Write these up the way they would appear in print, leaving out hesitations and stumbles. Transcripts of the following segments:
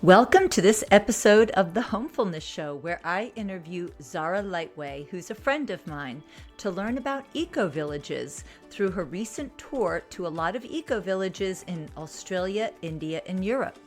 Welcome to this episode of The Homefulness Show, where I interview Zahra Lightway, who's a friend of mine, to learn about eco-villages through her recent tour to a lot of eco-villages in Australia, India, and Europe.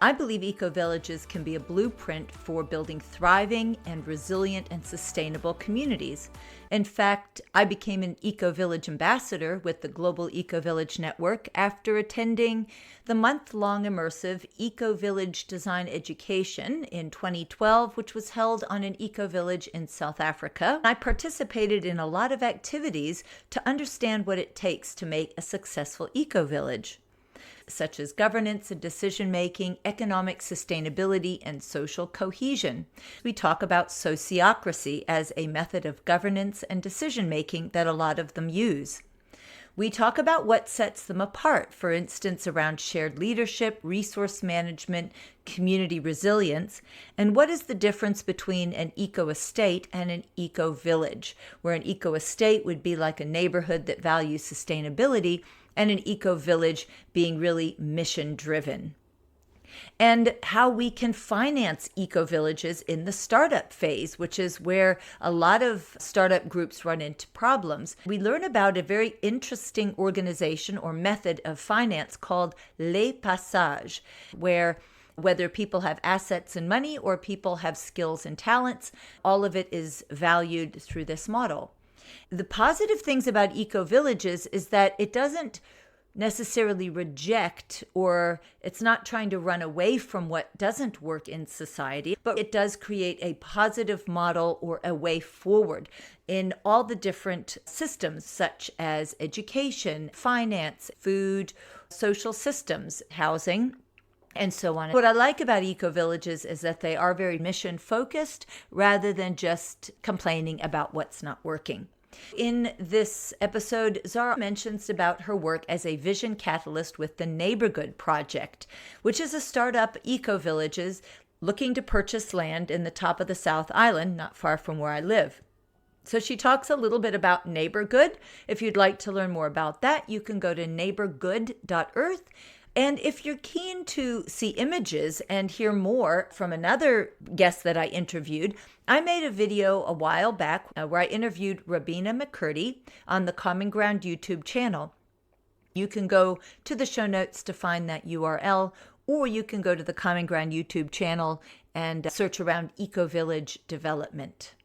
I believe eco-villages can be a blueprint for building thriving and resilient and sustainable communities. In fact, I became an eco-village ambassador with the Global Eco-Village Network after attending the month-long immersive Eco-Village Design Education in 2012, which was held on an eco-village in South Africa. I participated in a lot of activities to understand what it takes to make a successful eco-village, such as governance and decision-making, economic sustainability, and social cohesion. We talk about sociocracy as a method of governance and decision-making that a lot of them use. We talk about what sets them apart, for instance, around shared leadership, resource management, community resilience, and what is the difference between an eco-estate and an eco-village, where an eco-estate would be like a neighborhood that values sustainability, and an eco-village being really mission-driven. And how we can finance eco-villages in the startup phase, which is where a lot of startup groups run into problems. We learn about a very interesting organization or method of finance called Les Passages, where whether people have assets and money or people have skills and talents, all of it is valued through this model. The positive things about eco-villages is that it doesn't necessarily reject, or it's not trying to run away from what doesn't work in society, but it does create a positive model or a way forward in all the different systems such as education, finance, food, social systems, housing, and so on. What I like about eco-villages is that they are very mission-focused rather than just complaining about what's not working. In this episode, Zahra mentions about her work as a vision catalyst with the Neighborgood Project, which is a startup eco-villages looking to purchase land in the top of the South Island, not far from where I live. So she talks a little bit about Neighborgood. If you'd like to learn more about that, you can go to neighborgood.earth. And if you're keen to see images and hear more from another guest that I interviewed, I made a video a while back where I interviewed Rabina McCurdy on the Common Ground YouTube channel. You can go to the show notes to find that URL, or you can go to the Common Ground YouTube channel and search around eco-village development.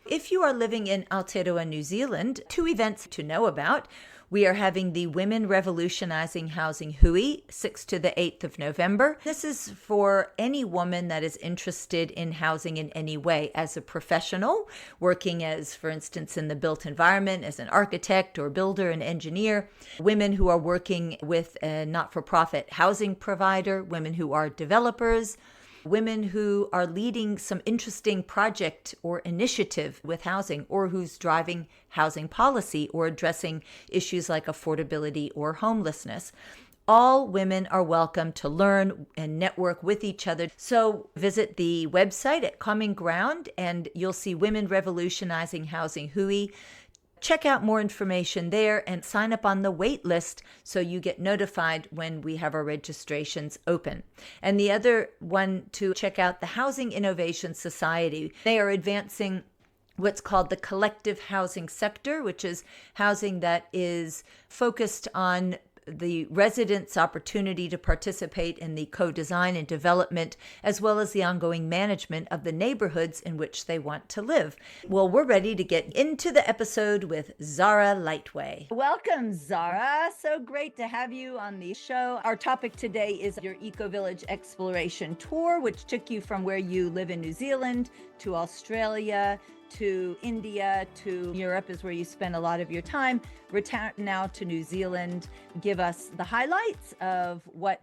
If you are living in Aotearoa, New Zealand, 2 events to know about. We are having the Women Revolutionizing Housing Hui, 6th to the 8th of November. This is for any woman that is interested in housing in any way as a professional, working as, for instance, in the built environment as an architect or builder and engineer, women who are working with a not-for-profit housing provider, women who are developers, women who are leading some interesting project or initiative with housing, or who's driving housing policy or addressing issues like affordability or homelessness. All women are welcome to learn and network with each other. So visit the website at Common Ground and you'll see Women Revolutionizing Housing Hui. Check out more information there and sign up on the wait list so you get notified when we have our registrations open. And the other one to check out, the Housing Innovation Society. They are advancing what's called the collective housing sector, which is housing that is focused on the residents' opportunity to participate in the co-design and development, as well as the ongoing management of the neighborhoods in which they want to live. Well, we're ready to get into the episode with Zahra Lightway. Welcome, Zahra. So great to have you on the show. Our topic today is your eco-village exploration tour, which took you from where you live in New Zealand to Australia, to India, to Europe is where you spend a lot of your time. Return now to New Zealand. Give us the highlights of what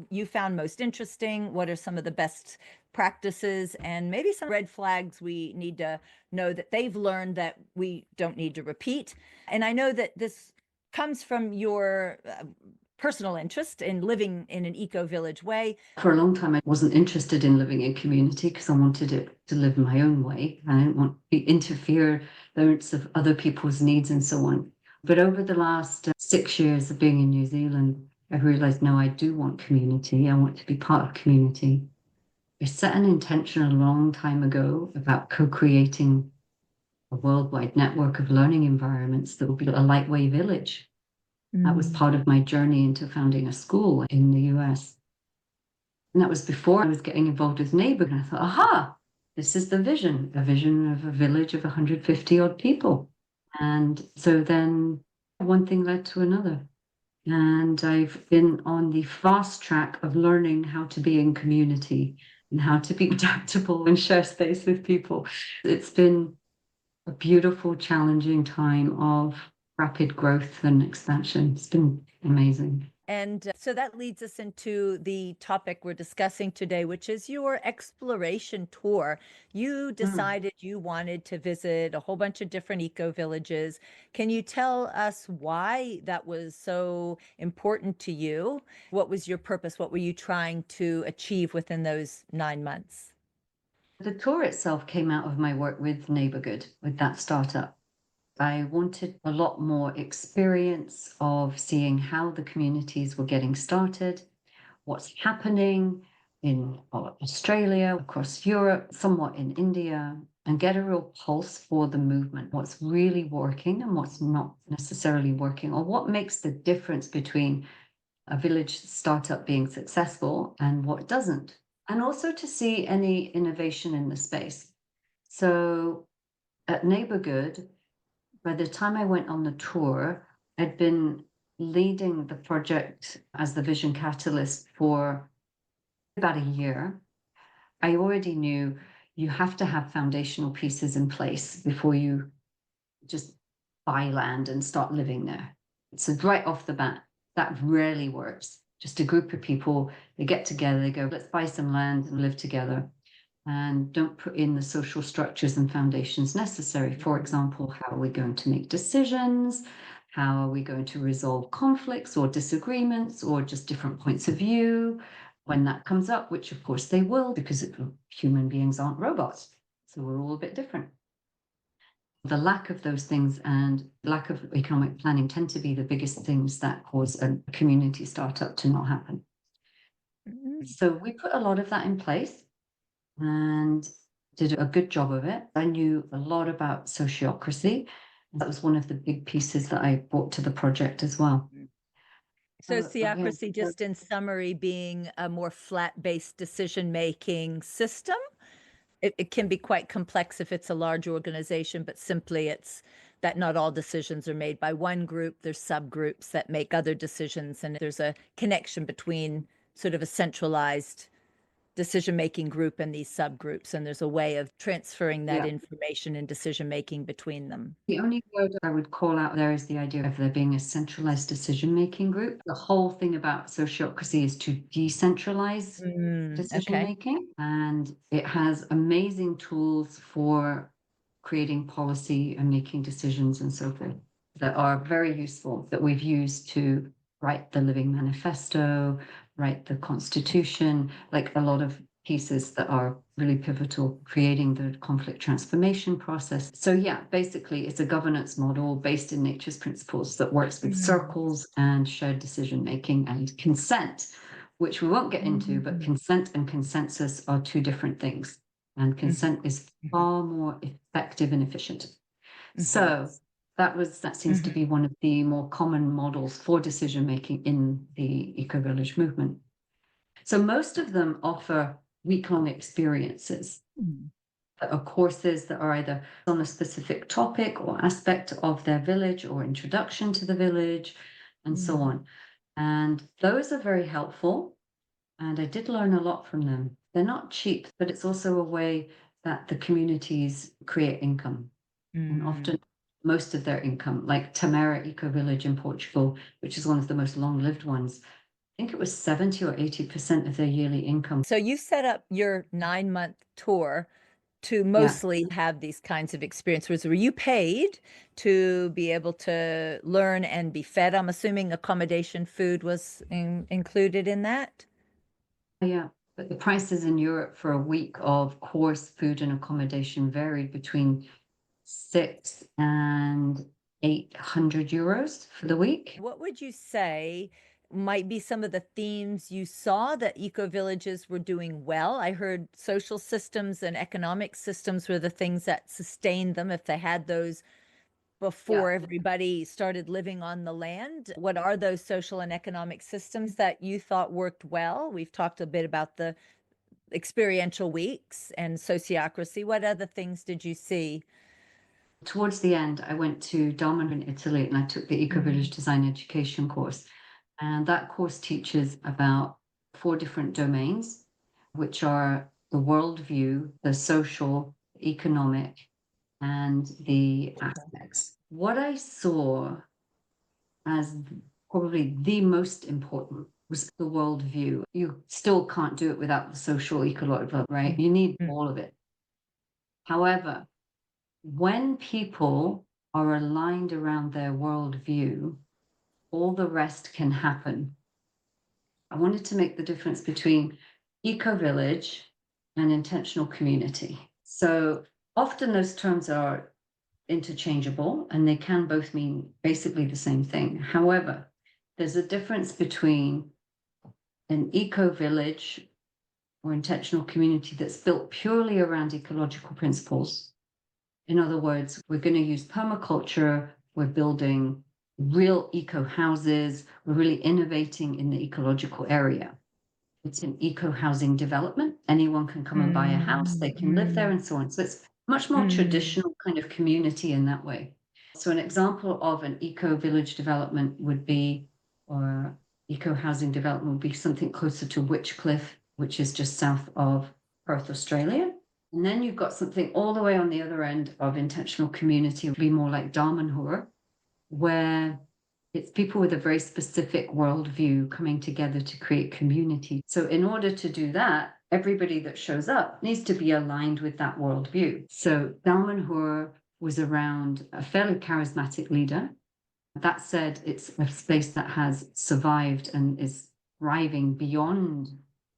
you found most interesting. What are some of the best practices and maybe some red flags we need to know that they've learned that we don't need to repeat. And I know that this comes from your personal interest in living in an eco-village way. For a long time, I wasn't interested in living in community because I wanted it to live my own way. I didn't want to interfere with other people's needs and so on. But over the last 6 years of being in New Zealand, I realized, no, I do want community. I want to be part of community. I set an intention a long time ago about co-creating a worldwide network of learning environments that would be a Lightway village. That was Mm. part of my journey into founding a school in the US. And that was before I was getting involved with Neighbor. And I thought, aha, this is the vision, a vision of a village of 150 odd people. And so then one thing led to another. And I've been on the fast track of learning how to be in community and how to be adaptable and share space with people. It's been a beautiful, challenging time of rapid growth and expansion. It's been amazing. And so that leads us into the topic we're discussing today, which is your exploration tour. You Mm. decided you wanted to visit a whole bunch of different eco villages. Can you tell us why that was so important to you? What was your purpose? What were you trying to achieve within those 9 months? The tour itself came out of my work with Neighborhood, with that startup. I wanted a lot more experience of seeing how the communities were getting started, what's happening in Australia, across Europe, somewhat in India, and get a real pulse for the movement, what's really working and what's not necessarily working, or what makes the difference between a village startup being successful and what doesn't. And also to see any innovation in the space. So at Neighborhood, by the time I went on the tour, I'd been leading the project as the vision catalyst for about a year. I already knew you have to have foundational pieces in place before you just buy land and start living there. So right off the bat, that rarely works. Just a group of people, they get together, they go, let's buy some land and live together, and don't put in the social structures and foundations necessary. For example, how are we going to make decisions? How are we going to resolve conflicts or disagreements or just different points of view when that comes up, which of course they will, because human beings aren't robots. So we're all a bit different. The lack of those things and lack of economic planning tend to be the biggest things that cause a community startup to not happen. Mm. So we put a lot of that in place and did a good job of it. I knew a lot about sociocracy. That was one of the big pieces that I brought to the project as well. Yeah. Sociocracy, just in summary, being a more flat-based decision-making system. It can be quite complex if it's a large organization, but simply it's that not all decisions are made by one group. There's subgroups that make other decisions, and there's a connection between sort of a centralized decision-making group and these subgroups, and there's a way of transferring that Yeah. information and decision-making between them. The only word I would call out there is the idea of there being a centralized decision-making group. The whole thing about sociocracy is to decentralize decision Okay. making, and it has amazing tools for creating policy and making decisions and so forth that are very useful that we've used to write the Living Manifesto, write the Constitution, like a lot of pieces that are really pivotal, creating the conflict transformation process. So yeah, basically it's a governance model based in nature's principles that works with Mm. circles and shared decision making and consent, which we won't get into, but Mhm. consent and consensus are two different things. And Mhm. consent is Mhm. far more effective and efficient. Mhm. So that seems to Mhm. be one of the more common models for decision making in the eco-village movement. So most of them offer week-long experiences Mm. that are courses that are either on a specific topic or aspect of their village or introduction to the village and so Mm. on. And those are very helpful. And I did learn a lot from them. They're not cheap, but it's also a way that the communities create income. And Mm. often most of their income, like Tamara Eco Village in Portugal, which is one of the most long-lived ones, I think it was 70 or 80% of their yearly income. So you set up your 9-month tour to Yeah. mostly have these kinds of experiences. Were you paid to be able to learn and be fed? I'm assuming accommodation, food was included in that. Yeah. But the prices in Europe for a week of course, food and accommodation varied between 6 and 800 euros for the week. What would you say might be some of the themes you saw that eco-villages were doing well? I heard social systems and economic systems were the things that sustained them if they had those before Yeah. everybody started living on the land. What are those social and economic systems that you thought worked well? We've talked a bit about the experiential weeks and sociocracy. What other things did you see? Towards the end, I went to Dharma in Italy and I took the Eco-Village Mm. Design Education course. And that course teaches about 4 different domains, which are the worldview, the social, economic, and the aspects. What I saw as probably the most important was the worldview. You still can't do it without the social, ecological, right? You need Mm. all of it. However, when people are aligned around their worldview, all the rest can happen. I wanted to make the difference between eco-village and intentional community. So often those terms are interchangeable and they can both mean basically the same thing. However, there's a difference between an eco-village or intentional community that's built purely around ecological principles. In other words, we're going to use permaculture, we're building real eco houses, we're really innovating in the ecological area. It's an eco housing development. Anyone can come and buy a house, they can live there, Mm. and so on. So it's much more Mm. traditional kind of community in that way. So an example of an eco village development would be, or eco housing development would be something closer to Witchcliffe, which is just south of Perth, Australia. And then you've got something all the way on the other end of intentional community, would be more like Damanhur, where it's people with a very specific worldview coming together to create community. So in order to do that, everybody that shows up needs to be aligned with that worldview. So Damanhur was around a fairly charismatic leader. That said, it's a space that has survived and is thriving beyond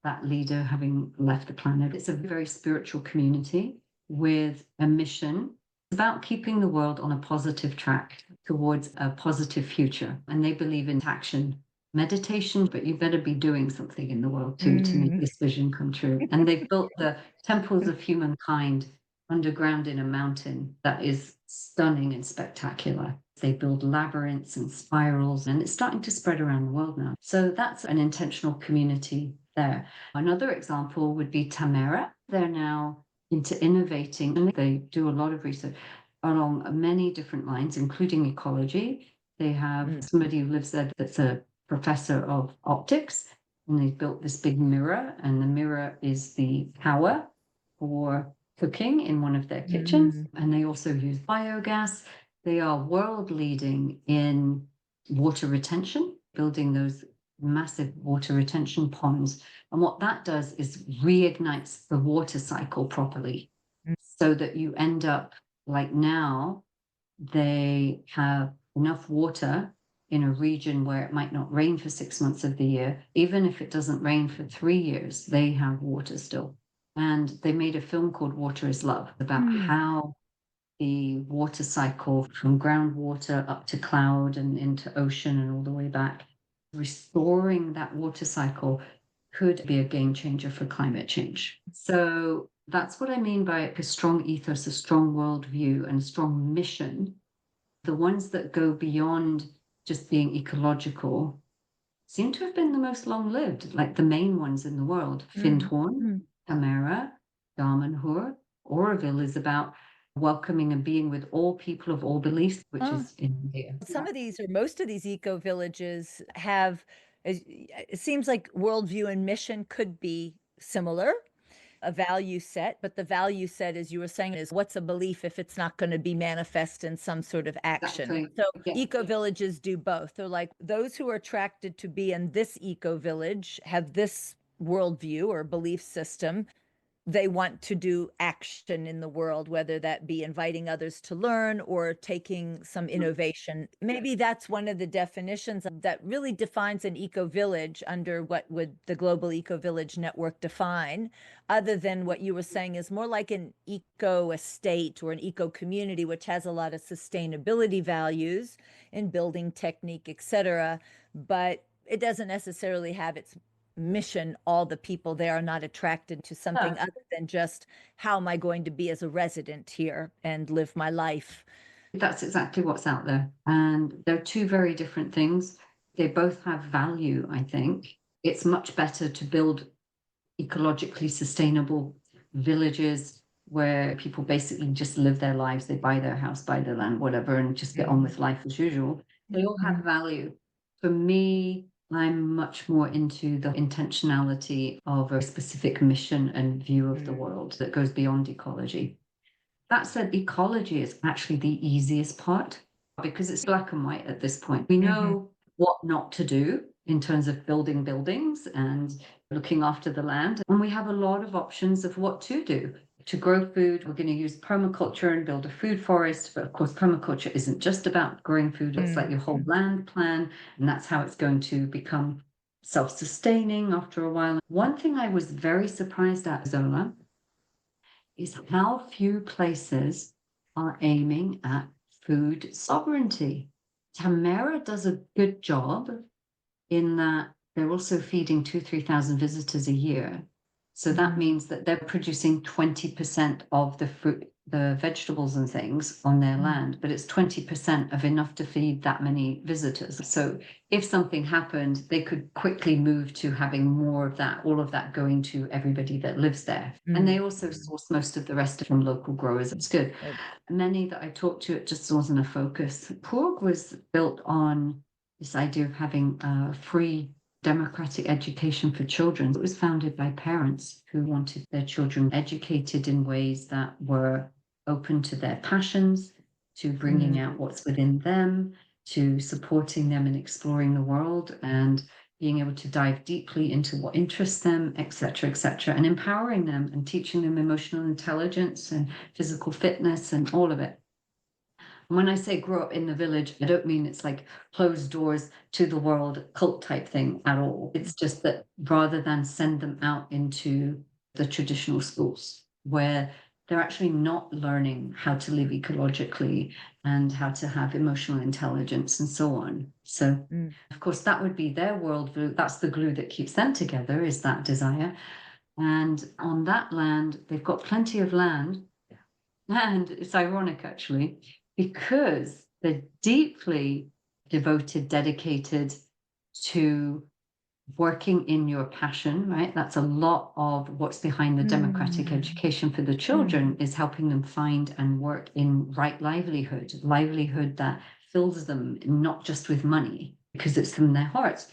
that leader having left the planet. It's a very spiritual community with a mission. It's about keeping the world on a positive track towards a positive future. And they believe in action, meditation, but you better be doing something in the world too to make Mm. this vision come true. And they've built the temples of humankind underground in a mountain that is stunning and spectacular. They build labyrinths and spirals, and it's starting to spread around the world now. So that's an intentional community there. Another example would be Tamera. They're now into innovating, and they do a lot of research along many different lines, including ecology. They have somebody who lives there that's a professor of optics, and they've built this big mirror, and the mirror is the power for cooking in one of their kitchens. Mm. And they also use biogas. They are world leading in water retention, building those massive water retention ponds. And what that does is reignites the water cycle properly so that you end up like now, they have enough water in a region where it might not rain for 6 months of the year. Even if it doesn't rain for 3 years, they have water still. And they made a film called Water is Love about Mm. how the water cycle from groundwater up to cloud and into ocean and all the way back, restoring that water cycle could be a game changer for climate change. So that's what I mean by a strong ethos, a strong worldview, and a strong mission. The ones that go beyond just being ecological seem to have been the most long-lived, like the main ones in the world. Mm. Findhorn, Mm. Tamara, Damanhur, Oroville is about welcoming and being with all people of all beliefs, which Oh, is in India. some of these or most of these eco villages have, it seems like worldview and mission could be similar, a value set, but the value set, as you were saying, is what's a belief if it's not going to be manifest in some sort of action. Exactly. So Yeah. eco villages do both. They're like those who are attracted to be in this eco village have this worldview or belief system. They want to do action in the world, whether that be inviting others to learn or taking some innovation. Maybe that's one of the definitions that really defines an eco village under what would the Global Eco Village Network define, other than what you were saying is more like an eco estate or an eco community, which has a lot of sustainability values in building technique, etc. But it doesn't necessarily have its mission. All the people there are not attracted to something Yeah, other than just how am I going to be as a resident here and live my life. that's exactly what's out there. And they're two very different things. They both have value, I think. It's much better to build ecologically sustainable villages where people basically just live their lives. They buy their house, buy their land, whatever, and just get on Mhm. with life as usual. They all Mhm. have value. For me, I'm much more into the intentionality of a specific mission and view of the Mm. world that goes beyond ecology. That said, ecology is actually the easiest part because it's black and white at this point. We Mhm. know what not to do in terms of building buildings and looking after the land. And we have a lot of options of what to do. To grow food, we're going to use permaculture and build a food forest. But of course, permaculture isn't just about growing food, it's like your whole Mhm. land plan. And that's how it's going to become self sustaining after a while. One thing I was very surprised at, Zola, is how few places are aiming at food sovereignty. Tamara does a good job in that they're also feeding 3,000 visitors a year. So that Mm. means that they're producing 20% of the fruit, the vegetables and things on their Mm. land, but it's 20% of enough to feed that many visitors. So if something happened, they could quickly move to having more of that, all of that going to everybody that lives there. And they Mm. also source most of the rest from local growers. It's good. Good. Many that I talked to, it just wasn't a focus. Porg was built on this idea of having a free democratic education for children. It was founded by parents who wanted their children educated in ways that were open to their passions, to bringing Mm. out what's within them, to supporting them in exploring the world and being able to dive deeply into what interests them, etc., and empowering them and teaching them emotional intelligence and physical fitness and all of it. When I say grow up in the village, I don't mean it's like closed doors to the world cult type thing at all. It's just that rather than send them out into the traditional schools where they're actually not learning how to live ecologically and how to have emotional intelligence and so on. So, Mm. of course, that would be their worldview. That's the glue that keeps them together, is that desire. And on that land, they've got plenty of land, and it's ironic, actually, because they're deeply devoted, dedicated to working in your passion, right? That's a lot of what's behind the democratic Mm. education for the children, Mm. is helping them find and work in right livelihood that fills them not just with money, because it's from their hearts.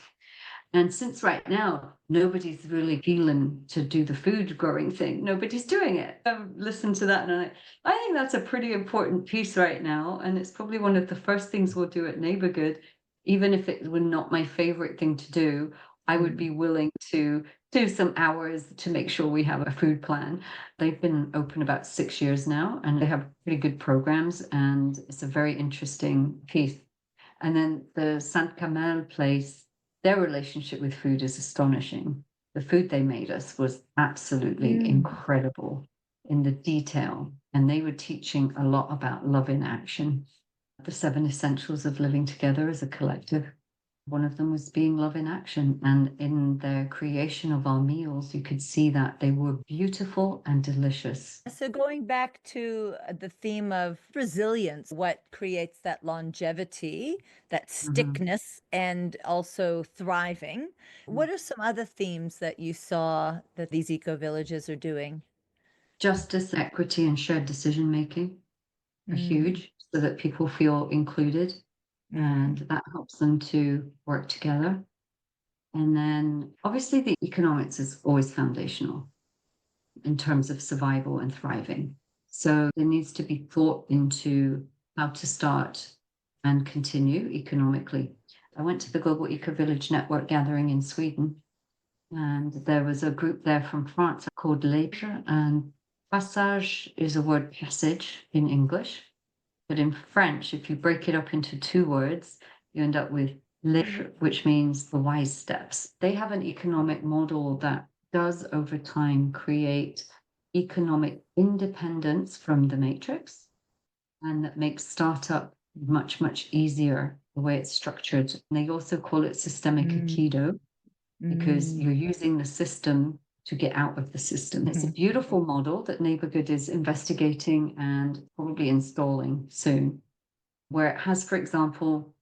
And since right now, nobody's really feeling to do the food growing thing, nobody's doing it. I've listened to that and I think that's a pretty important piece right now. And it's probably one of the first things we'll do at Neighborhood. Even if it were not my favorite thing to do, I would Mm. be willing to do some hours to make sure we have a food plan. They've been open about 6 years now and they have pretty good programs and it's a very interesting piece. And then the Saint Kamel place, their relationship with food is astonishing. The food they made us was absolutely Mm. incredible in the detail. And they were teaching a lot about love in action, the 7 essentials of living together as a collective. One of them was being love in action. And in their creation of our meals, you could see that they were beautiful and delicious. So going back to the theme of resilience, what creates that longevity, that Mhm. stickness, and also thriving? What are some other themes that you saw that these eco villages are doing? Justice, equity, and shared decision making are Mm. huge so that people feel included and Mm. that helps them to work together. And then obviously the economics is always foundational in terms of survival and thriving. So there needs to be thought into how to start and continue economically. I went to the Global Eco Village Network gathering in Sweden, and there was a group there from France called Lebre, and passage is a word passage in English. But in French, if you break it up into two words, you end up with "lettre," which means the wise steps. They have an economic model that does over time create economic independence from the matrix and that makes startup much, much easier the way it's structured. And they also call it systemic Mm, aikido because mm, you're using the system to get out of the system. It's a mhm, beautiful model that Neighborhood is investigating and probably installing soon, where it has, for example,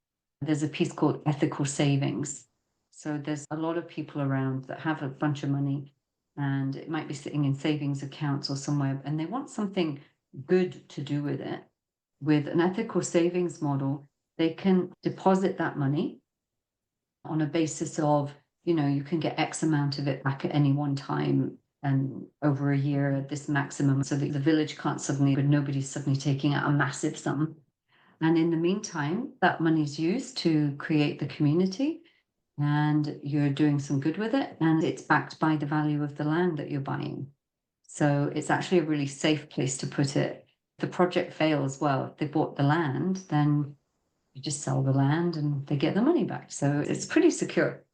there's a piece called ethical savings. So there's a lot of people around that have a bunch of money and it might be sitting in savings accounts or somewhere, and they want something good to do with it. With an ethical savings model, they can deposit that money on a basis of, you can get X amount of it back at any one time and over a year, this maximum, so that the village can't suddenly, but nobody's suddenly taking out a massive sum. And in the meantime, that money's used to create the community and you're doing some good with it. And it's backed by the value of the land that you're buying. So it's actually a really safe place to put it. If the project fails, well, if they bought the land, then you just sell the land and they get the money back. So it's pretty secure.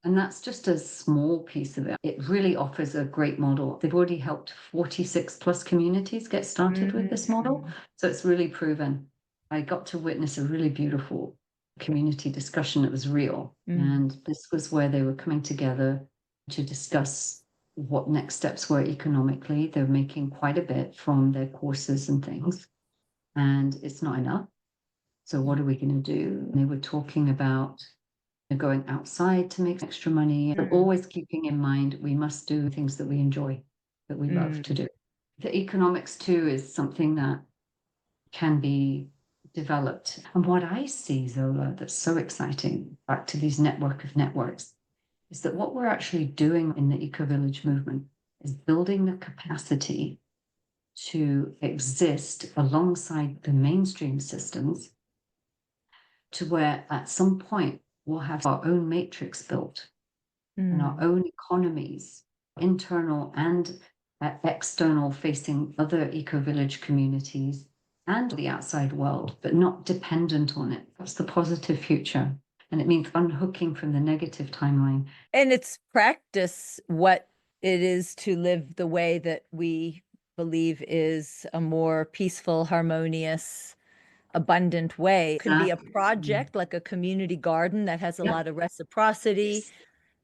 And that's just a small piece of it. It really offers a great model. They've already helped 46 plus communities get started with this model. mm, So it's really proven. I got to witness a really beautiful community discussion that was real. mm, And this was where they were coming together to discuss what next steps were economically. They're making quite a bit from their courses and things. And it's not enough. So what are we going to do? And they were talking about going outside to make extra money, but mm, always keeping in mind we must do things that we enjoy, that we love to mm. do. The economics too is something that can be developed. And what I see, Zola, that's so exciting, back to these network of networks, is that what we're actually doing in the eco-village movement is building the capacity to exist alongside the mainstream systems to where at some point we'll have our own matrix built and our Mm. own economies, internal and external, facing other eco-village communities and the outside world, but not dependent on it. That's the positive future. And it means unhooking from the negative timeline. And it's practice what it is to live the way that we believe is a more peaceful, harmonious, abundant way. It could be a Exactly. project like a community garden that has a Yep. lot of reciprocity. Yes.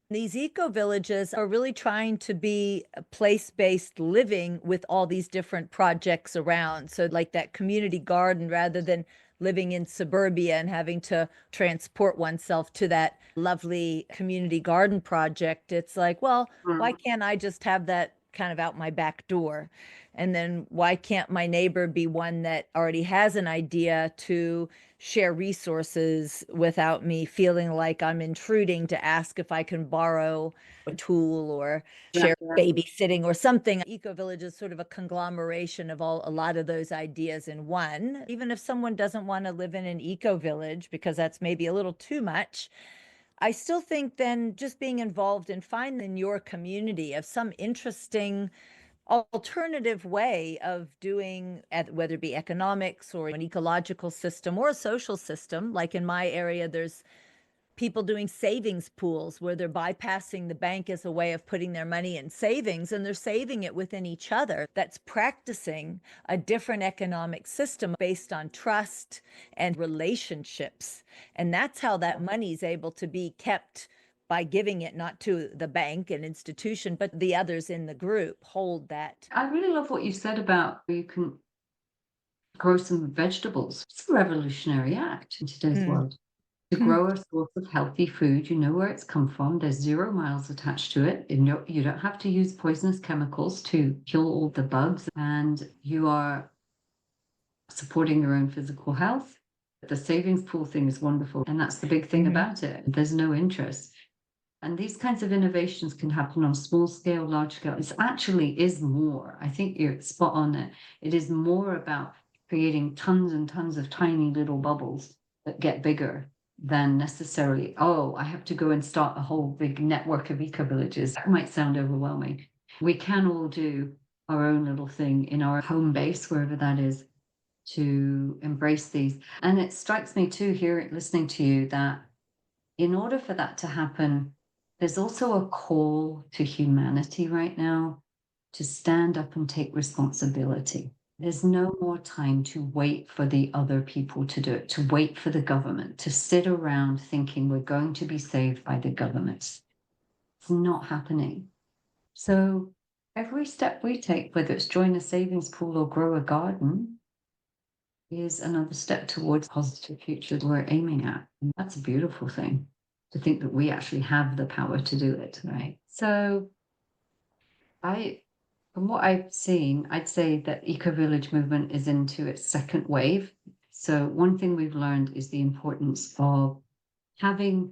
These eco villages are really trying to be a place-based living with all these different projects around. So like that community garden, rather than living in suburbia and having to transport oneself to that lovely community garden project, it's like, well, why Mm. can't I just have that kind of out my back door? And then why can't my neighbor be one that already has an idea to share resources without me feeling like I'm intruding to ask if I can borrow a tool or share Exactly. babysitting or something. Eco Village is sort of a conglomeration of a lot of those ideas in one. Even if someone doesn't want to live in an eco village because that's maybe a little too much, I still think then just being involved and finding your community of some interesting alternative way of doing, whether it be economics or an ecological system or a social system. Like in my area, there's people doing savings pools where they're bypassing the bank as a way of putting their money in savings, and they're saving it within each other. That's practicing a different economic system based on trust and relationships. And that's how that money is able to be kept, by giving it not to the bank and institution, but the others in the group hold that. I really love what you said about you can grow some vegetables. It's a revolutionary act in today's Mm. world. To grow a source of healthy food, you know where it's come from. There's 0 miles attached to it. You don't have to use poisonous chemicals to kill all the bugs, and you are supporting your own physical health. The savings pool thing is wonderful, and that's the big thing Mhm. about it. There's no interest. And these kinds of innovations can happen on a small scale, large scale. It actually is more. I think you're spot on it. It is more about creating tons and tons of tiny little bubbles that get bigger than necessarily, oh, I have to go and start a whole big network of eco villages. That might sound overwhelming. We can all do our own little thing in our home base, wherever that is, to embrace these. And it strikes me too, here listening to you, that in order for that to happen, there's also a call to humanity right now to stand up and take responsibility. There's no more time to wait for the other people to do it, to wait for the government, to sit around thinking we're going to be saved by the government. It's not happening. So every step we take, whether it's join a savings pool or grow a garden, is another step towards a positive future that we're aiming at. And that's a beautiful thing, to think that we actually have the power to do it, right? So from what I've seen, I'd say that eco-village movement is into its second wave. So one thing we've learned is the importance of having,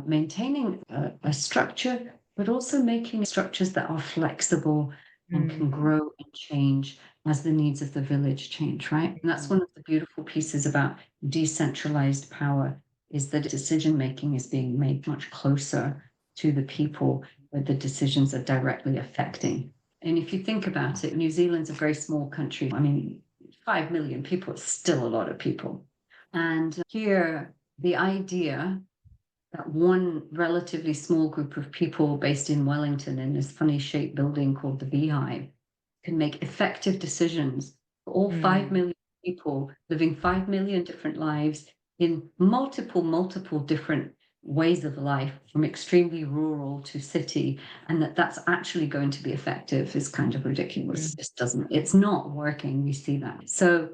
maintaining a structure, but also making structures that are flexible and can grow and change as the needs of the village change, right? And that's one of the beautiful pieces about decentralized power, is that decision making is being made much closer to the people where the decisions are directly affecting. And if you think about it, New Zealand's a very small country. I mean, 5 million people is still a lot of people. And here, the idea that one relatively small group of people based in Wellington in this funny shaped building called the Beehive can make effective decisions for all 5 million people living 5 million different lives in multiple different ways of life, from extremely rural to city, and that's actually going to be effective is kind of ridiculous. It's not working. We see that. So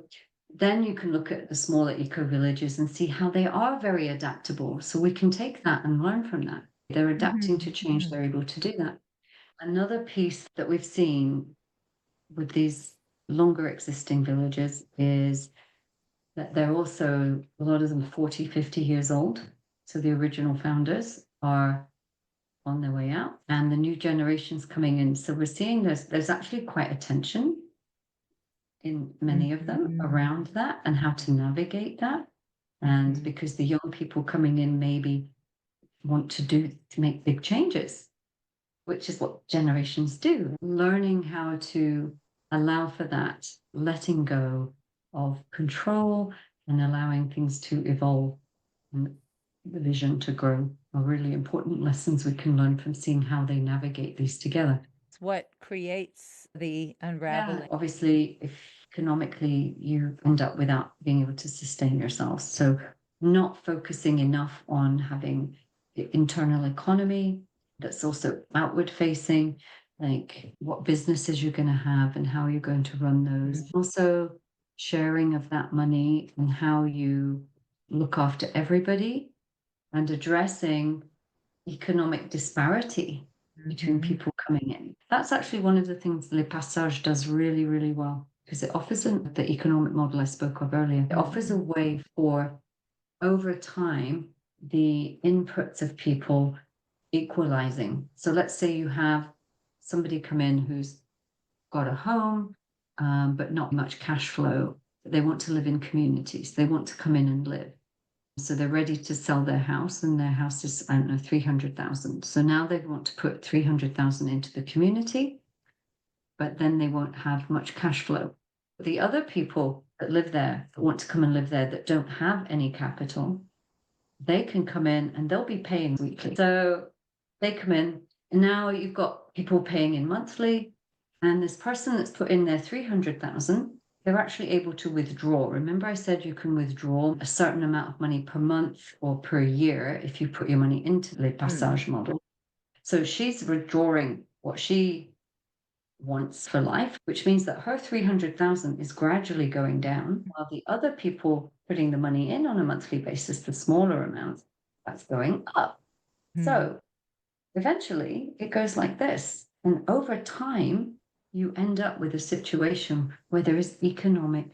then you can look at the smaller eco-villages and see how they are very adaptable. So we can take that and learn from that. They're adapting to change. They're able to do that. Another piece that we've seen with these longer existing villages is that they're also, a lot of them 40, 50 years old. So the original founders are on their way out and the new generations coming in. So we're seeing there's actually quite a tension in many of them around that and how to navigate that. And because the young people coming in maybe want to make big changes, which is what generations do. Learning how to allow for that, letting go of control and allowing things to evolve and the vision to grow are really important lessons we can learn from seeing how they navigate these together. It's what creates the unraveling. Yeah, obviously, if economically you end up without being able to sustain yourself. So not focusing enough on having the internal economy that's also outward facing, like what businesses you're going to have and how you're going to run those. Also sharing of that money and how you look after everybody and addressing economic disparity between people coming in. That's actually one of the things Le Passage does really, really well, because it offers the economic model I spoke of earlier. It offers a way for, over time, the inputs of people equalizing. So let's say you have somebody come in who's got a home, but not much cash flow. They want to live in communities. They want to come in and live. So they're ready to sell their house, and their house is, I don't know, 300,000. So now they want to put 300,000 into the community, but then they won't have much cash flow. The other people that live there, that want to come and live there, that don't have any capital, they can come in and they'll be paying weekly. So they come in, and now you've got people paying in monthly, and this person that's put in their 300,000, they're actually able to withdraw. Remember I said you can withdraw a certain amount of money per month or per year if you put your money into the Passage model. So she's withdrawing what she wants for life, which means that her 300,000 is gradually going down, while the other people putting the money in on a monthly basis, the smaller amount, that's going up. So eventually it goes like this. And over time, you end up with a situation where there is economic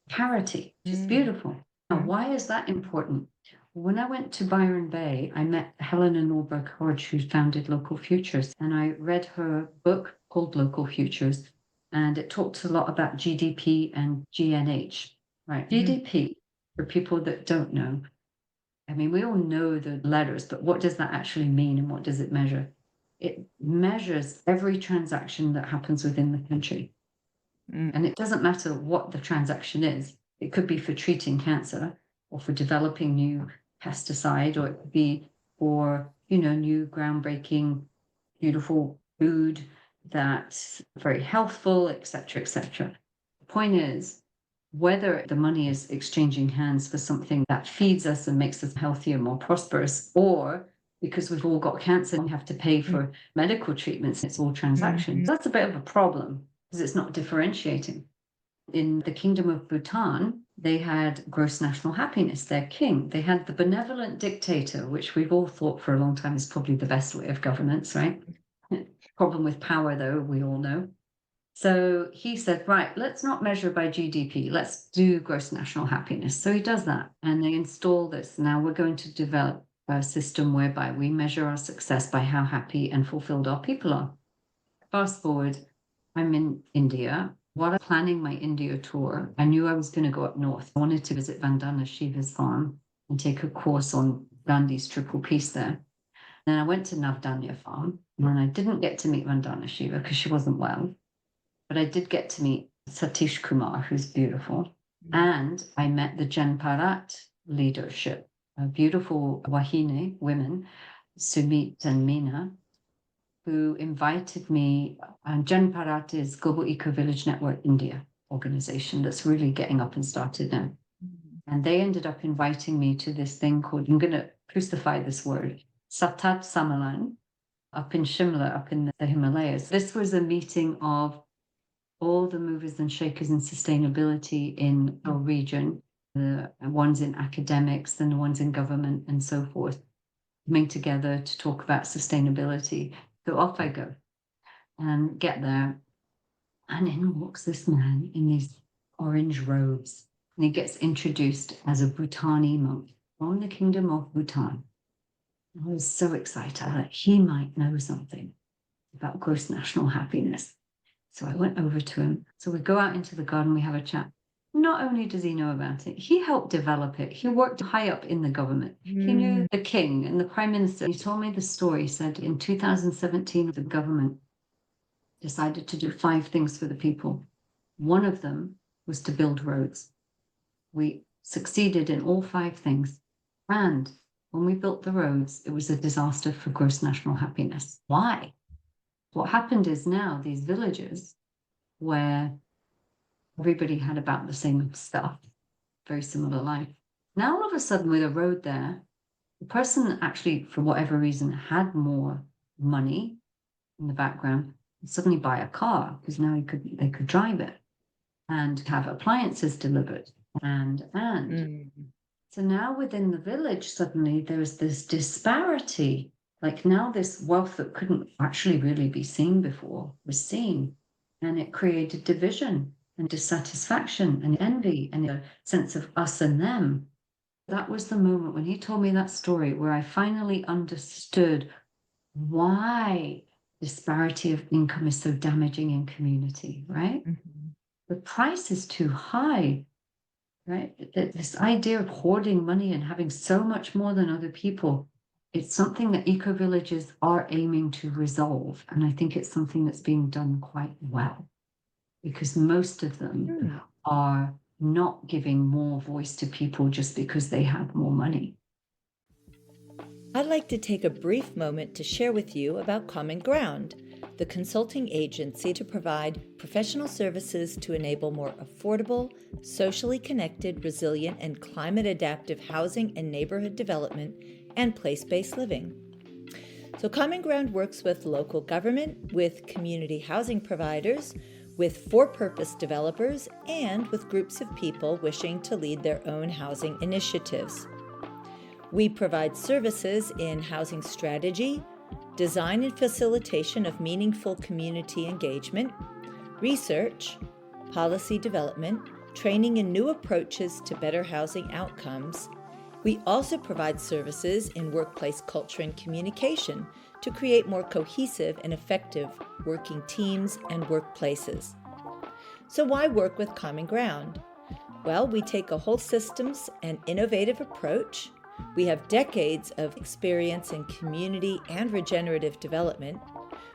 parity, which is beautiful. Now, why is that important? When I went to Byron Bay, I met Helena Norberg Hodge, who founded Local Futures, and I read her book called Local Futures, and it talks a lot about GDP and GNH, right? GDP, for people that don't know, I mean, we all know the letters, but what does that actually mean and what does it measure? It measures every transaction that happens within the country. And it doesn't matter what the transaction is. It could be for treating cancer or for developing new pesticide, or it could be for, new groundbreaking, beautiful food that's very healthful, et cetera, et cetera. The Point is, whether the money is exchanging hands for something that feeds us and makes us healthier, more prosperous, or because we've all got cancer and we have to pay for medical treatments, it's all transactions. That's a bit of a problem because it's not differentiating. In the Kingdom of Bhutan, they had gross national happiness, their king. They had the benevolent dictator, which we've all thought for a long time is probably the best way of governance, right? Problem with power, though, we all know. So he said, right, let's not measure by GDP. Let's do gross national happiness. So he does that. And they install this. Now we're going to develop a system whereby we measure our success by how happy and fulfilled our people are. Fast forward, I'm in India. While I'm planning my India tour, I knew I was going to go up north. I wanted to visit Vandana Shiva's farm and take a course on Gandhi's triple peace there. Then I went to Navdanya farm, and I didn't get to meet Vandana Shiva because she wasn't well. But I did get to meet Satish Kumar, who's beautiful. And I met the Janparat leadership, beautiful Wahine women, Sumit and Meena, who invited me. Janparat is Global Eco-Village Network India organization that's really getting up and started now. And they ended up inviting me to this thing called, I'm going to crucify this word, Satat Samalan, up in Shimla, up in the Himalayas. This was a meeting of all the movers and shakers in sustainability in our region, the ones in academics and the ones in government and so forth, coming together to talk about sustainability. So off I go and get there. And in walks this man in these orange robes. And he gets introduced as a Bhutani monk from the Kingdom of Bhutan. I was so excited that he might know something about gross national happiness. So I went over to him. So we go out into the garden, we have a chat. Not only does he know about it, he helped develop it. He worked high up in the government. He knew the king and the prime minister. He told me the story. He said in 2017, the government decided to do 5 things for the people. One of them was to build roads. We succeeded in all 5 things. And when we built the roads, it was a disaster for gross national happiness. Why? What happened is now these villages where everybody had about the same stuff, very similar life. Now, all of a sudden, with a road there, the person actually, for whatever reason, had more money in the background, suddenly buy a car because now they could drive it and have appliances delivered. So now within the village, suddenly there's this disparity. Like now this wealth that couldn't actually really be seen before was seen, and it created division and dissatisfaction and envy and a sense of us and them. That was the moment when he told me that story where I finally understood why disparity of income is so damaging in community, right? The price is too high, right? This idea of hoarding money and having so much more than other people, it's something that eco-villages are aiming to resolve. And I think it's something that's being done quite well because most of them are not giving more voice to people just because they have more money. I'd like to take a brief moment to share with you about Common Ground, the consulting agency to provide professional services to enable more affordable, socially connected, resilient, and climate-adaptive housing and neighborhood development and place-based living. So Common Ground works with local government, with community housing providers, with for-purpose developers, and with groups of people wishing to lead their own housing initiatives. We provide services in housing strategy, design and facilitation of meaningful community engagement, research, policy development, training in new approaches to better housing outcomes. We also provide services in workplace culture and communication to create more cohesive and effective working teams and workplaces. So why work with Common Ground? Well, we take a whole systems and innovative approach. We have decades of experience in community and regenerative development.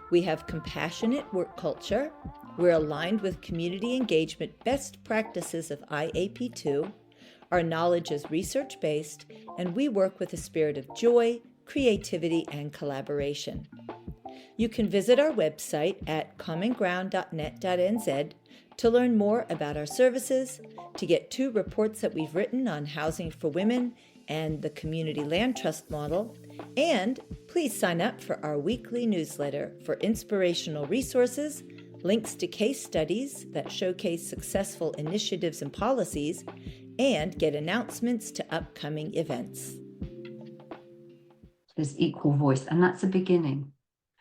We have compassionate work culture. We're aligned with community engagement best practices of IAP2. Our knowledge is research-based, and we work with a spirit of joy, creativity, and collaboration. You can visit our website at commonground.net.nz to learn more about our services, to get 2 reports that we've written on housing for women and the community land trust model, and please sign up for our weekly newsletter for inspirational resources, links to case studies that showcase successful initiatives and policies, and get announcements to upcoming events. There's equal voice, and that's a beginning.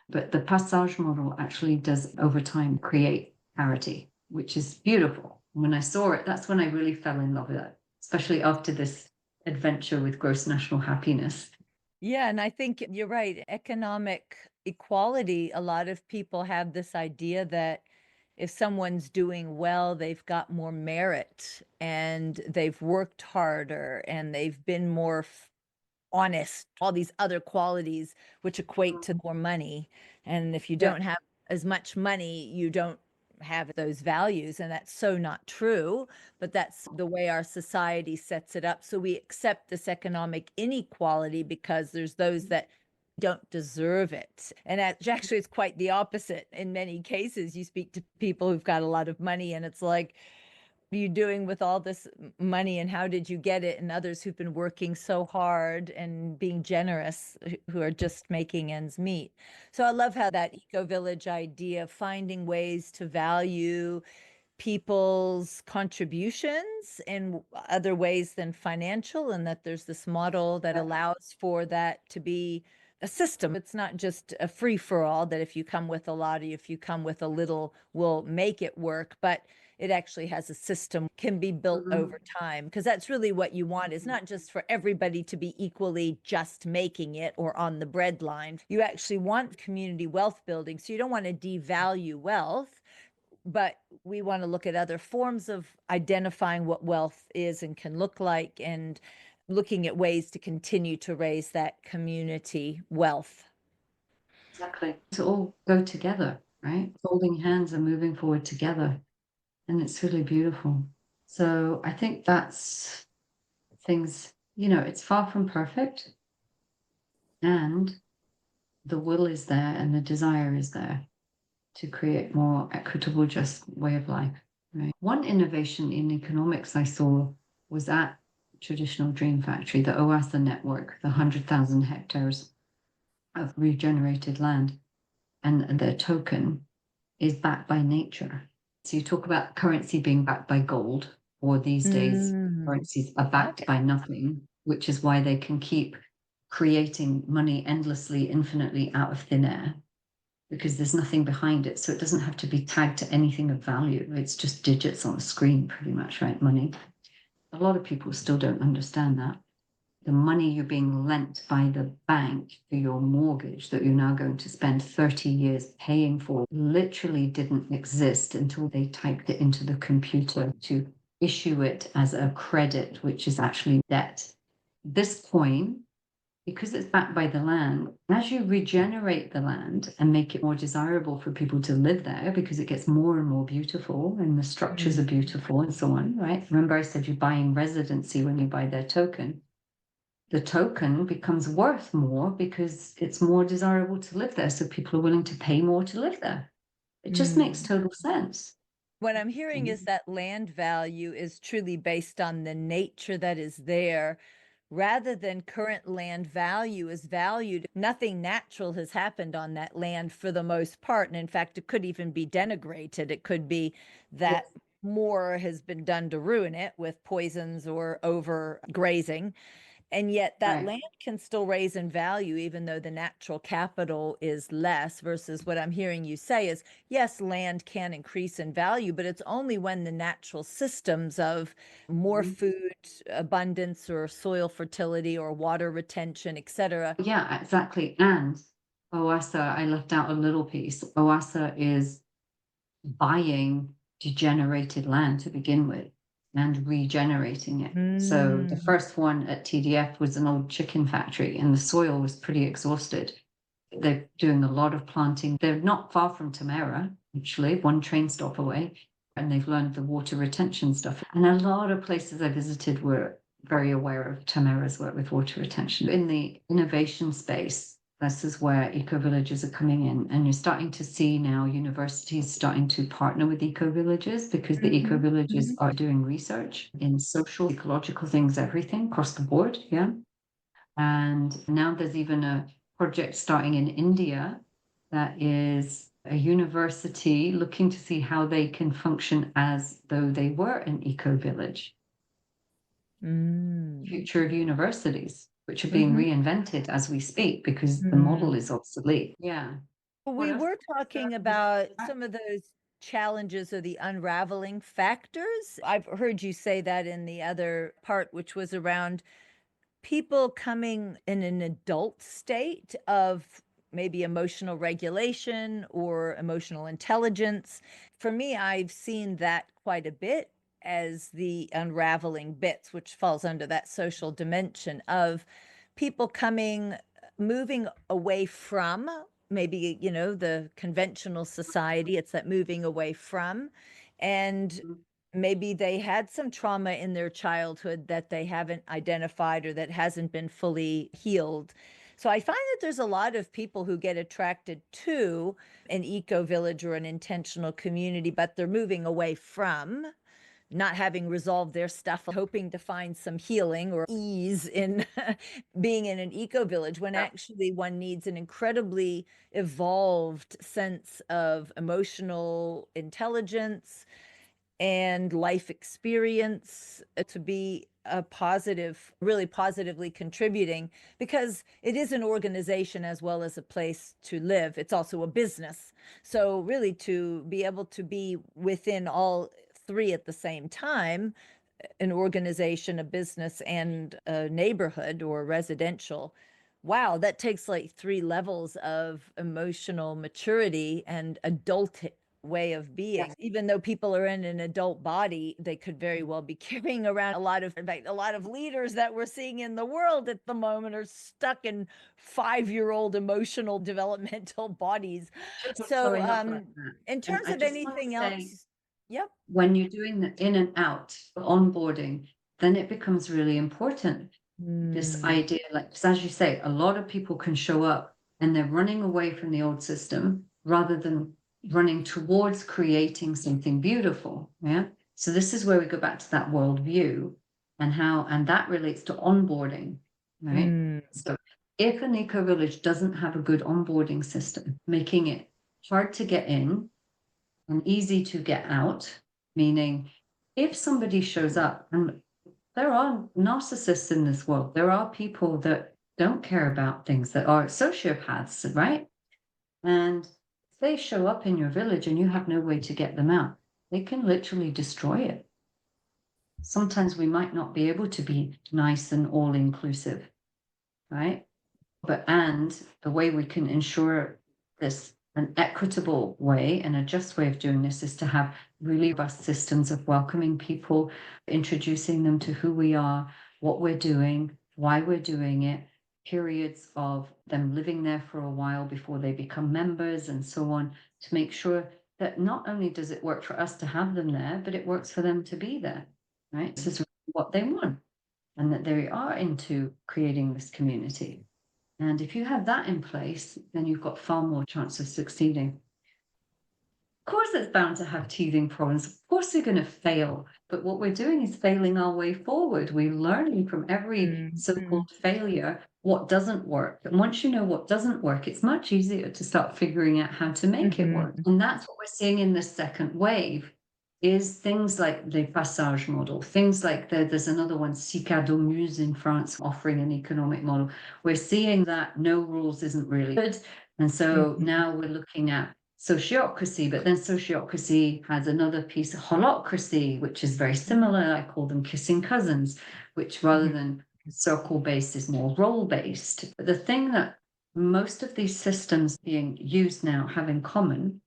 But the passage model actually does, over time, create parity, which is beautiful. When I saw it, that's when I really fell in love with it, especially after this adventure with gross national happiness. Yeah, and I think you're right. Economic equality, a lot of people have this idea that if someone's doing well, they've got more merit and they've worked harder and they've been more honest, all these other qualities which equate to more money. And if you don't have as much money, you don't have those values. And that's so not true, but that's the way our society sets it up. So we accept this economic inequality because there's those that don't deserve it. And actually, it's quite the opposite. In many cases, you speak to people who've got a lot of money, and it's like, what are you doing with all this money and how did you get it? And others who've been working so hard and being generous, who are just making ends meet. So I love how that eco-village idea of finding ways to value people's contributions in other ways than financial, and that there's this model that allows for that to be a system. It's not just a free for all that if you come with a lot or if you come with a little, we'll make it work, but it actually has a system, can be built over time, because that's really what you want, is not just for everybody to be equally just making it or on the bread line. You actually want community wealth building, so you don't want to devalue wealth, but we want to look at other forms of identifying what wealth is and can look like, and looking at ways to continue to raise that community wealth. Exactly. To all go together, right? Holding hands and moving forward together. And it's really beautiful. So I think that's things, it's far from perfect. And the will is there and the desire is there to create more equitable, just way of life. Right? One innovation in economics I saw was at Traditional Dream Factory, the OASA network, the 100,000 hectares of regenerated land, and their token is backed by nature. So you talk about currency being backed by gold, or these days currencies are backed by nothing, which is why they can keep creating money endlessly, infinitely out of thin air, because there's nothing behind it. So it doesn't have to be tagged to anything of value. It's just digits on a screen, pretty much, right? Money. A lot of people still don't understand that. The money you're being lent by the bank for your mortgage that you're now going to spend 30 years paying for literally didn't exist until they typed it into the computer to issue it as a credit, which is actually debt. This coin, because it's backed by the land, as you regenerate the land and make it more desirable for people to live there, because it gets more and more beautiful and the structures are beautiful and so on, right? Remember I said you're buying residency when you buy their token. The token becomes worth more because it's more desirable to live there. So people are willing to pay more to live there. It just makes total sense. What I'm hearing is that land value is truly based on the nature that is there, rather than current land value is valued. Nothing natural has happened on that land for the most part. And in fact, it could even be denigrated. It could be that more has been done to ruin it with poisons or overgrazing. And yet that land can still raise in value, even though the natural capital is less, versus what I'm hearing you say is, yes, land can increase in value, but it's only when the natural systems of more food abundance or soil fertility or water retention, etc. Yeah, exactly. And OASA, I left out a little piece. OASA is buying degenerated land to begin with and regenerating it. So the first one at TDF was an old chicken factory and the soil was pretty exhausted. They're doing a lot of planting. They're not far from Tamara, actually, one train stop away, and they've learned the water retention stuff. And a lot of places I visited were very aware of Tamara's work with water retention. In the innovation space, this is where eco-villages are coming in. And you're starting to see now universities starting to partner with eco-villages, because the eco-villages are doing research in social, ecological things, everything across the board. Yeah. And now there's even a project starting in India that is a university looking to see how they can function as though they were an eco-village. Future of universities, which are being reinvented as we speak, because the model is obsolete. Yeah. We were talking about some of those challenges or the unraveling factors. I've heard you say that in the other part, which was around people coming in an adult state of maybe emotional regulation or emotional intelligence. For me, I've seen that quite a bit as the unraveling bits, which falls under that social dimension of people moving away from maybe, the conventional society. It's that moving away from. And maybe they had some trauma in their childhood that they haven't identified or that hasn't been fully healed. So I find that there's a lot of people who get attracted to an eco village or an intentional community, but they're moving away from, not having resolved their stuff, hoping to find some healing or ease in being in an eco village, when actually one needs an incredibly evolved sense of emotional intelligence and life experience to be a positive, really positively contributing, because it is an organization as well as a place to live. It's also a business. So really to be able to be within all three at the same time, an organization, a business, and a neighborhood or residential. Wow, that takes like 3 levels of emotional maturity and adult way of being. Even though people are in an adult body, they could very well be carrying around in fact, a lot of leaders that we're seeing in the world at the moment are stuck in 5-year-old emotional developmental bodies. So, Growing up like that. in And terms I of just want to anything say, else, yep. when you're doing the in and out onboarding, then it becomes really important. This idea, like, 'cause as you say, a lot of people can show up and they're running away from the old system rather than running towards creating something beautiful. Yeah. So this is where we go back to that worldview and that relates to onboarding, right? So if an eco village doesn't have a good onboarding system, making it hard to get in and easy to get out, meaning if somebody shows up, and there are narcissists in this world, there are people that don't care about things, that are sociopaths, right? And if they show up in your village and you have no way to get them out, they can literally destroy it. Sometimes we might not be able to be nice and all inclusive, right? And the way we can ensure this an equitable way and a just way of doing this is to have really robust systems of welcoming people, introducing them to who we are, what we're doing, why we're doing it, periods of them living there for a while before they become members, and so on, to make sure that not only does it work for us to have them there, but it works for them to be there, right? This is what they want, and that they are into creating this community. And if you have that in place, then you've got far more chance of succeeding. Of course, it's bound to have teething problems. Of course, we're going to fail. But what we're doing is failing our way forward. We're learning from every so-called failure what doesn't work. And once you know what doesn't work, it's much easier to start figuring out how to make it work. And that's what we're seeing in this second wave, is things like the passage model, things like there's another one, Muse in France, offering an economic model. We're seeing that no rules isn't really good. And so now we're looking at sociocracy, but then sociocracy has another piece of holocracy, which is very similar. I call them kissing cousins, which rather than circle-based is more role-based. But the thing that most of these systems being used now have in common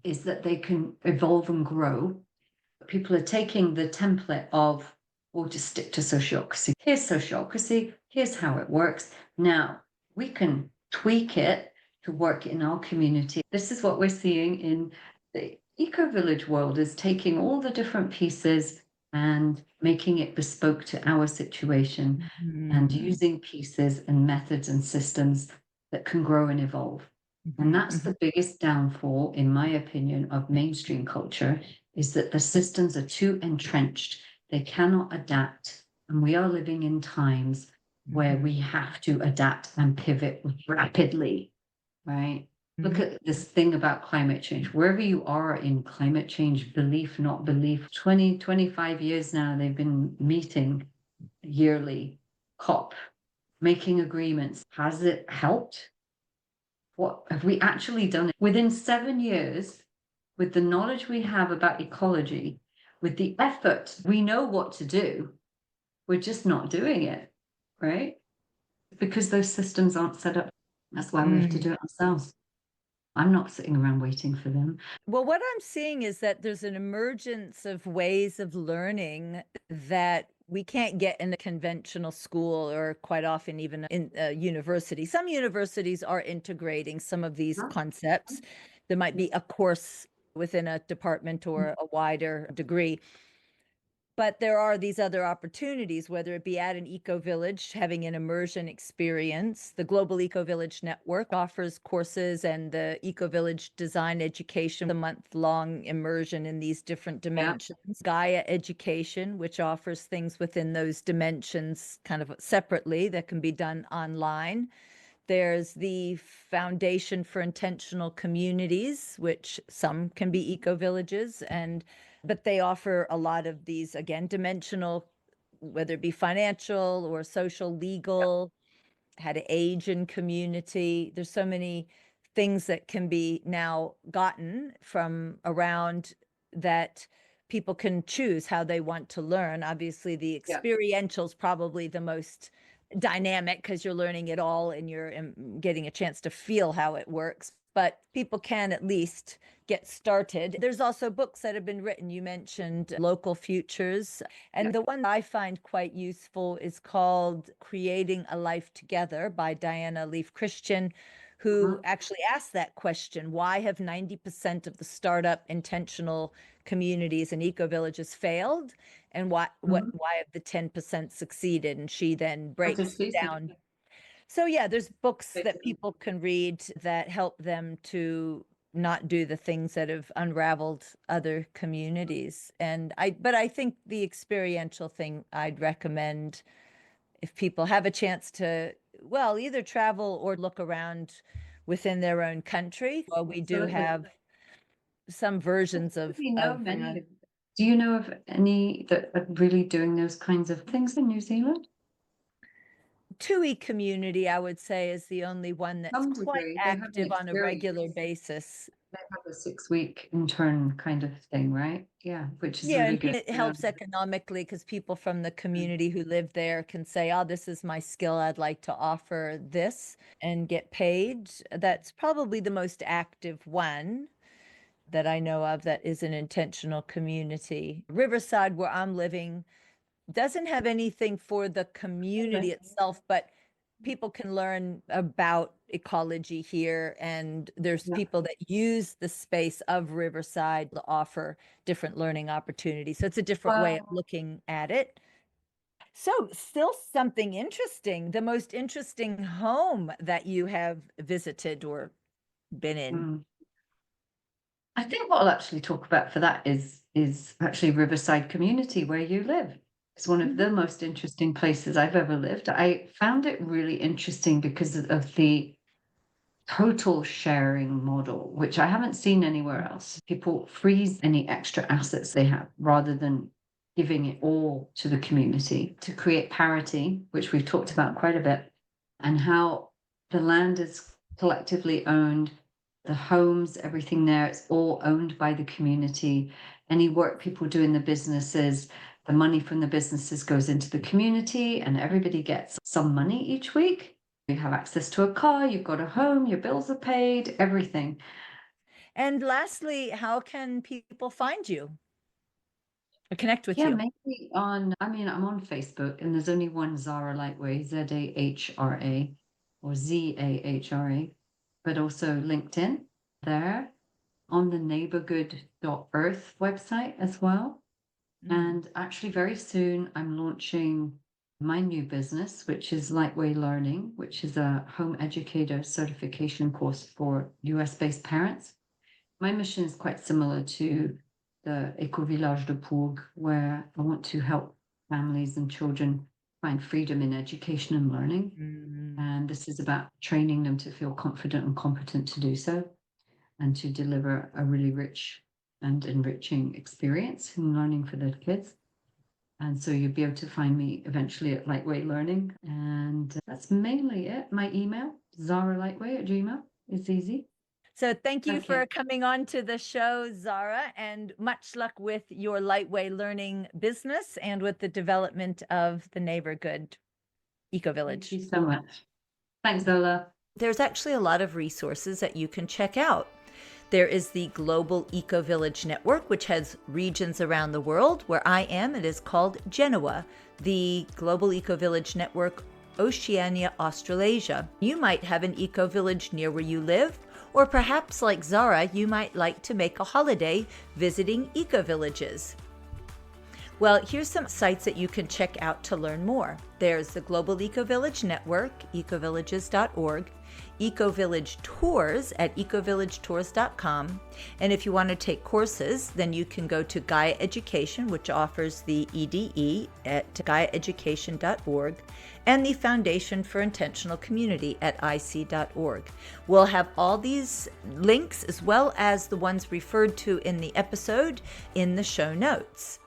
is that they can evolve and grow. People are taking the template of, we'll just stick to sociocracy. Here's sociocracy, here's how it works. Now we can tweak it to work in our community. This is what we're seeing in the eco-village world, is taking all the different pieces and making it bespoke to our situation and using pieces and methods and systems that can grow and evolve. And that's the biggest downfall, in my opinion, of mainstream culture, is that the systems are too entrenched. They cannot adapt. And we are living in times where we have to adapt and pivot rapidly, right? Look at this thing about climate change. Wherever you are in climate change, belief, not belief, 20, 25 years now, they've been meeting yearly, COP, making agreements. Has it helped? What have we actually done? Within 7 years, with the knowledge we have about ecology, with the effort, we know what to do. We're just not doing it, right? Because those systems aren't set up. That's why we have to do it ourselves. I'm not sitting around waiting for them. Well, what I'm seeing is that there's an emergence of ways of learning that we can't get in a conventional school or quite often even in a university. Some universities are integrating some of these concepts. There might be a course within a department or a wider degree. But there are these other opportunities, whether it be at an eco-village, having an immersion experience. The Global Eco-Village Network offers courses and the Eco-Village Design Education, a month-long immersion in these different dimensions. Gaia Education, which offers things within those dimensions kind of separately that can be done online. There's the Foundation for Intentional Communities, which some can be eco-villages, but they offer a lot of these, again, dimensional, whether it be financial or social, legal, how to age in community. There's so many things that can be now gotten from around that people can choose how they want to learn. Obviously, the experiential is probably the most dynamic because you're learning it all and you're getting a chance to feel how it works. But people can at least get started. There's also books that have been written. You mentioned Local Futures. And the one I find quite useful is called Creating a Life Together by Diana Leaf Christian, who actually asked that question. Why have 90% of the startup intentional communities and eco-villages failed? And why have the 10% succeeded? And she then breaks down. So yeah, there's books that people can read that help them to not do the things that have unraveled other communities. But I think the experiential thing I'd recommend if people have a chance to, well, either travel or look around within their own country. Well, we do have some versions of. We know many. Do you know of any that are really doing those kinds of things in New Zealand? TUI community, I would say, is the only one that's Some quite degree. They have an active on a regular experience. basis. They have a 6-week intern kind of thing, right? Yeah, which is Yeah, really and good. it helps economically because people from the community who live there can say, oh, this is my skill. I'd like to offer this and get paid. That's probably the most active one that I know of that is an intentional community. Riverside, where I'm living, doesn't have anything for the community itself, but people can learn about ecology here, and there's people that use the space of Riverside to offer different learning opportunities. So it's a different way of looking at it. So still something interesting, the most interesting home that you have visited or been in. I think what I'll actually talk about for that is actually Riverside Community, where you live. It's one of the most interesting places I've ever lived. I found it really interesting because of the total sharing model, which I haven't seen anywhere else. People freeze any extra assets they have rather than giving it all to the community to create parity, which we've talked about quite a bit, and how the land is collectively owned, the homes, everything there, it's all owned by the community. Any work people do in the businesses, the money from the businesses goes into the community and everybody gets some money each week. You have access to a car, you've got a home, your bills are paid, everything. And lastly, how can people find you or connect with Yeah, you? maybe I'm on Facebook and there's only one Zahra Lightway, Zahra, or Zahra, but also LinkedIn there, on the neighborgood.earth website as well. And actually very soon I'm launching my new business, which is Lightway Learning, which is a home educator certification course for US-based parents. My mission is quite similar to the Ecovillages de Pourg, where I want to help families and children find freedom in education and learning. And this is about training them to feel confident and competent to do so, and to deliver a really rich and enriching experience in learning for their kids. And so you'll be able to find me eventually at Lightway Learning. And that's mainly it. My email, zahralightway@gmail.com. It's easy. So thank you for Okay. coming on to the show, Zahra, and much luck with your Lightway Learning business and with the development of the neighborhood Eco-Village. Thank you so much. Thanks, Zola. There's actually a lot of resources that you can check out. There is the Global Eco-Village Network, which has regions around the world. Where I am, it is called Genoa, the Global Eco-Village Network, Oceania, Australasia. You might have an eco-village near where you live, or perhaps like Zahra, you might like to make a holiday visiting eco-villages. Well, here's some sites that you can check out to learn more. There's the Global Eco-Village Network, ecovillages.org, Eco-Village Tours at ecovillagetours.com. And if you want to take courses, then you can go to Gaia Education, which offers the EDE at gaiaeducation.org, and the Foundation for Intentional Community at ic.org. We'll have all these links, as well as the ones referred to in the episode, in the show notes.